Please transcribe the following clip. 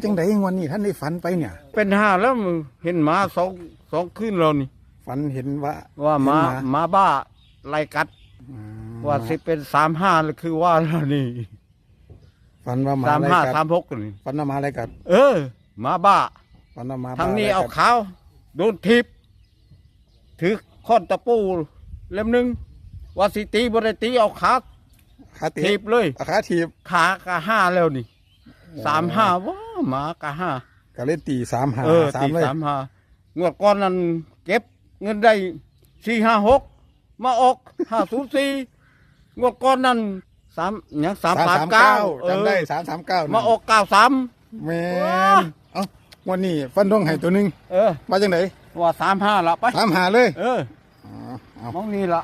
จังไดวันนี้ท่านได้ฝันไปเนี่ยเป็นห้าแล้วมึงเห็นหมาสองขึ้นเรานี่ฝันเห็นว่าหมาบ้าไล่กัดว่าสิเป็น35เลยคือว่าแล้วนี่ฝันว่าหมา35 36นี่ฝันว่าหมาอะไรกัดหมาบ้าฝันว่าหมาทางนี้เอาขาวโดนทิพถือค้อนตะปูเล่มนึงว่าสิตีบ่ได้ตีเอาขาถีบเลยขาถีบขากะ5แล้วนี่35ว้าหมากะ5ก็เล่นตี35 3เลยงวดก่อนนั้นเก็บเงินได้456มาออก504งวดก่อนนั้น3ยัง339จำได้339มาออก93แม่นเอ้าวันนี้ฟันดงให้ตัวนึงมาจังได๋ว่า35ละไป35เลยมองนี่ละ